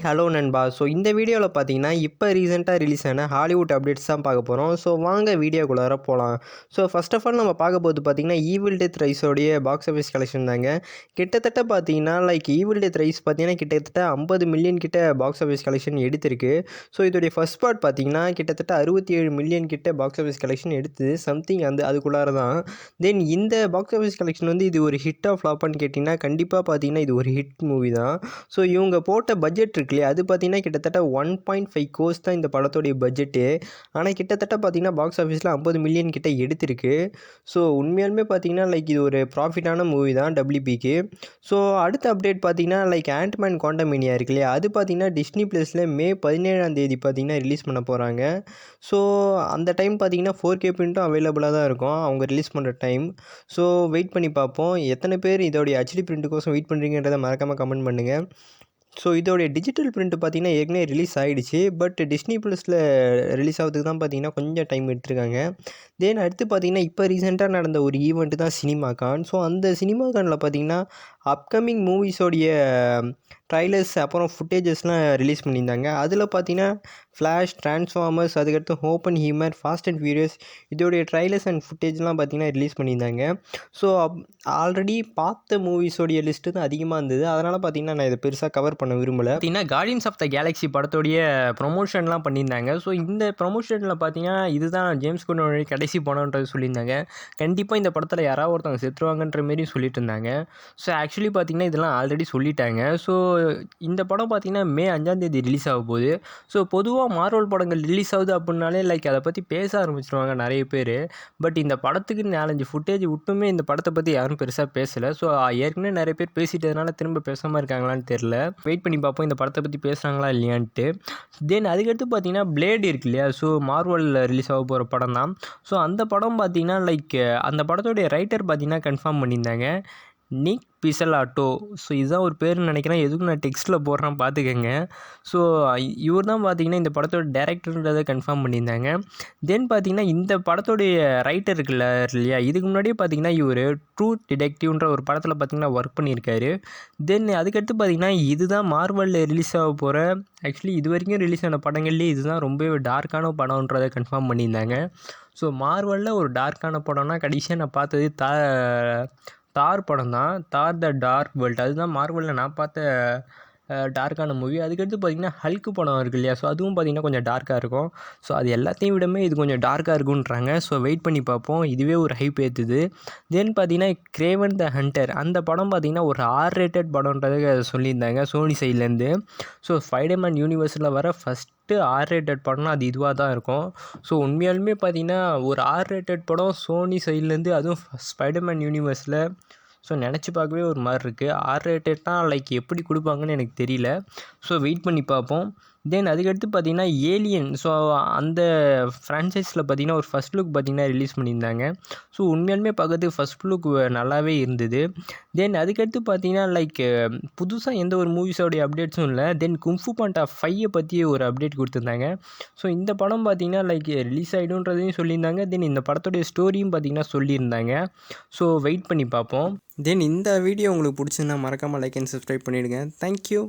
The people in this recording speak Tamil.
ஹலோ நண்பா. ஸோ இந்த வீடியோவில் பார்த்தீங்கன்னா இப்போ ரீசெண்டாக ரிலீஸ் ஆன ஹாலிவுட் அப்டேட்ஸ் தான் பார்க்க போகிறோம். ஸோ வாங்க வீடியோக்குள்ளார போகலாம். ஸோ ஃபர்ஸ்ட் ஆஃப் ஆல் நம்ம பார்க்க போது பார்த்தீங்கன்னா ஈவில் டெத் ரைஸோடைய பாக்ஸ் ஆஃபீஸ் கலெக்ஷன் தாங்க. கிட்டத்தட்ட பார்த்தீங்கன்னா ஈவில் டெத் ரைஸ் பார்த்தீங்கன்னா கிட்டத்தட்ட 50 மில்லியன் கிட்ட பாக்ஸ் ஆஃபீஸ் கலெக்ஷன் எடுத்திருக்கு. ஸோ இதோடைய ஃபர்ஸ்ட் பார்ட் பார்த்தீங்கன்னா கிட்டத்தட்ட 67 மில்லியன் கிட்ட பாக்ஸ் ஆஃபீஸ் கலெக்ஷன் எடுத்து சம்திங் அதுக்குள்ளார தான். தென் இந்த பாக்ஸ் ஆஃபீஸ் கலெக்ஷன் வந்து இது ஒரு ஹிட்டாக ஃப்ளாப்பான்னு கேட்டிங்கன்னா கண்டிப்பாக பார்த்தீங்கன்னா இது ஒரு ஹிட் மூவி தான். ஸோ இவங்க போட்ட பட்ஜெட் இருக்கு இல்லையா, அது பார்த்தீங்கன்னா கிட்டத்தட்ட 1.5 கோர்ஸ் தான் இந்த படத்தோடைய பட்ஜெட்டு. ஆனால் கிட்டத்தட்ட பார்த்தீங்கன்னா பாக்ஸ் ஆஃபீஸில் 50 மில்லியன் கிட்ட எடுத்திருக்கு. ஸோ உண்மையாலுமே பார்த்தீங்கன்னா இது ஒரு ப்ராஃபிட்டான மூவி தான் டபிள்யூபிக்கு. ஸோ அடுத்த அப்டேட் பார்த்தீங்கன்னா ஆண்ட்மேன் குவாண்டமேனியா இருக்கு இல்லையா, அது பார்த்தீங்கன்னா டிஸ்னி ப்ளஸில் மே 17ஆம் தேதி பார்த்தீங்கன்னா ரிலீஸ் பண்ண போகிறாங்க. ஸோ அந்த டைம் பார்த்தீங்கன்னா 4K பிரிண்ட்டும் அவைலபிளாக தான் இருக்கும் அவங்க ரிலீஸ் பண்ணுற டைம். ஸோ வெயிட் பண்ணி பார்ப்போம். எத்தனை பேர் இதோடைய ஹெச்டி பிரிண்ட்டுக்கோசம் வெயிட் பண்ணுறீங்கன்றதை மறக்காமல் கமெண்ட் பண்ணுங்கள். ஸோ இதோடைய டிஜிட்டல் பிரிண்ட் பார்த்தீங்கன்னா ஏற்கனவே ரிலீஸ் ஆகிடுச்சு. பட் டிஸ்னி ப்ளஸில் ரிலீஸ் ஆகிறதுக்கு தான் பார்த்தீங்கன்னா கொஞ்சம் டைம் எடுத்துருக்காங்க. தென் அடுத்து பார்த்தீங்கன்னா இப்போ ரீசெண்டாக நடந்த ஒரு ஈவெண்ட்டு தான் சினிமாகான். ஸோ அந்த சினிமாகானில் பார்த்தீங்கன்னா அப்கமிங் மூவிஸோடைய ட்ரைலர்ஸ் அப்புறம் ஃபுட்டேஜஸ்லாம் ரிலீஸ் பண்ணியிருந்தாங்க. அதில் பார்த்தீங்கன்னா ஃப்ளாஷ், டிரான்ஸ்ஃபார்மர்ஸ், அதுக்கடுத்து ஓப்பன் ஹீமர், ஃபாஸ்ட் அண்ட் ஃபியூரியஸ் இதோடைய ட்ரைலர்ஸ் அண்ட் ஃபுட்டேஜ்லாம் பார்த்தீங்கன்னா ரிலீஸ் பண்ணியிருந்தாங்க. ஸோ ஆல்ரெடி பார்த்த மூவிஸோடைய லிஸ்ட்டு தான் அதிகமாக இருந்தது. அதனால் பார்த்தீங்கன்னா நான் இதை பெருசாக கவர் பண்ண விரும்பலை. பார்த்தீங்கன்னா கார்டியன்ஸ் ஆஃப் த கேலக்ஸி படத்தோடைய ப்ரொமோஷன்லாம் பண்ணியிருந்தாங்க. ஸோ இந்த ப்ரொமோஷனில் பார்த்தீங்கன்னா இதுதான் ஜேம்ஸ் குன்னோடைய கடைசி படம்ன்றது சொல்லியிருந்தாங்க. கண்டிப்பாக இந்த படத்தில் யாராவது ஒருத்தவங்க செத்துருவாங்கன்ற மாரி சொல்லிட்டு இருந்தாங்க. ஸோ ஆக்சுவலி பார்த்தீங்கன்னா இதெல்லாம் ஆல்ரெடி சொல்லிட்டாங்க. ஸோ இந்த படம் பார்த்தீங்கன்னா மே 5ஆம் தேதி ரிலீஸ் ஆக போகுது. ஸோ பொதுவாக மார்வல் படங்கள் ரிலீஸ் ஆகுது அப்படின்னாலே அதை பற்றி பேச ஆரம்பிச்சிருவாங்க நிறைய பேர். பட் இந்த படத்துக்கு 4-5 ஃபுட்டேஜ் விட்டுமே இந்த படத்தை பற்றி யாரும் பெருசாக பேசலை. ஸோ ஏற்கனவே நிறைய பேர் பேசிட்டதுனால திரும்ப பேசாமல் இருக்காங்களான்னு தெரில. வெயிட் பண்ணி பார்ப்போம் இந்த படத்தை பற்றி பேசுகிறாங்களா இல்லையான்ட்டு. தென் அதுக்கடுத்து பார்த்தீங்கன்னா பிளேட் இருக்கு இல்லையா, ஸோ மார்வலில் ரிலீஸ் ஆக போகிற படம் தான். ஸோ அந்த படம் பார்த்தீங்கன்னா அந்த படத்தோடைய ரைட்டர் பார்த்தீங்கன்னா கன்ஃபார்ம் பண்ணியிருந்தாங்க, நிக் பிசலாட்டோ. ஸோ இதுதான் ஒரு பேர்னு நினைக்கிறேன். எதுக்கும் நான் டெக்ஸ்ட்டில் போடுறேன் பார்த்துக்கங்க. ஸோ இவர் தான் பார்த்தீங்கன்னா இந்த படத்தோட டேரக்டர்ன்றதை கன்ஃபார்ம் பண்ணியிருந்தாங்க. தென் பார்த்தீங்கன்னா இந்த படத்தோடைய ரைட்டர் இருக்குல்ல இல்லையா, இதுக்கு முன்னாடியே பார்த்தீங்கன்னா இவர் ட்ரூ டிடெக்டிவ்ன்ற ஒரு படத்தில் பார்த்தீங்கன்னா ஒர்க் பண்ணியிருக்காரு. தென் அதுக்கடுத்து பார்த்தீங்கன்னா இதுதான் மார்வலில் ரிலீஸ் ஆக போகிற, ஆக்சுவலி இது வரைக்கும் ரிலீஸ் ஆன படங்கள்லேயே இதுதான் ரொம்பவே டார்க்கான படம்ன்றதை கன்ஃபார்ம் பண்ணியிருந்தாங்க. ஸோ மார்வலில் ஒரு டார்க்கான படம்னா கடைசியாக நான் பார்த்தது தார் படம் தான். தார் த டார்க் வேர்ல்ட், அதுதான் மார்வலில் நான் பார்த்த டார்க்கான மூவி. அதுக்கடுத்து பார்த்திங்கன்னா ஹல்க்கு படம் இருக்குது இல்லையா, ஸோ அதுவும் பார்த்திங்கன்னா கொஞ்சம் டார்க்காக இருக்கும். ஸோ அது எல்லாத்தையும் விடமே இது கொஞ்சம் டார்க்காக இருக்குன்றாங்க. ஸோ வெயிட் பண்ணி பார்ப்போம். இதுவே ஒரு ஹைப் ஏற்றுது. தென் பார்த்திங்கன்னா கிரேவன் த ஹண்டர், அந்த படம் பார்த்திங்கன்னா ஒரு R-rated படம்ன்றதை சொல்லியிருந்தாங்க சோனி சைட்லேருந்து. ஸோ ஸ்பைடர்மேன் யூனிவர்ஸில் வர ஃபஸ்ட்டு R-rated படம்னா அது இதுவாக தான் இருக்கும். ஸோ உண்மையாலுமே பார்த்திங்கன்னா ஒரு R-rated படம் சோனி சைட்லேருந்து, அதுவும் ஸ்பைடர்மேன் யூனிவர்ஸில், ஸோ நினச்சி பார்க்கவே ஒரு மாதிரி இருக்குது. R-ratedனா எப்படி கொடுப்பாங்கன்னு எனக்கு தெரியல. ஸோ வெயிட் பண்ணி பார்ப்போம். தென் அதுக்கடுத்து பார்த்திங்கன்னா ஏலியன், ஸோ அந்த ஃப்ரான்ச்சைஸில் பார்த்திங்கன்னா ஒரு ஃபஸ்ட் லுக் பார்த்திங்கன்னா ரிலீஸ் பண்ணியிருந்தாங்க. ஸோ உண்மையாலுமே பார்க்கறதுக்கு ஃபஸ்ட் லுக் நல்லாவே இருந்தது. தென் அதுக்கடுத்து பார்த்திங்கன்னா புதுசாக எந்த ஒரு மூவிஸோடைய அப்டேட்ஸும் இல்லை. தென் குங்ஃபு பாண்டா 5 பற்றி ஒரு அப்டேட் கொடுத்துருந்தாங்க. ஸோ இந்த படம் பார்த்திங்கன்னா ரிலீஸ் ஆகிடும்ன்றதையும் சொல்லியிருந்தாங்க. தென் இந்த படத்தோடைய ஸ்டோரியும் பார்த்திங்கன்னா சொல்லியிருந்தாங்க. ஸோ வெயிட் பண்ணி பார்ப்போம். தென் இந்த வீடியோ உங்களுக்கு பிடிச்சிருந்தா மறக்காமல் லைக் அண்ட் சப்ஸ்கிரைப் பண்ணிவிடுங்க. தேங்க்யூ.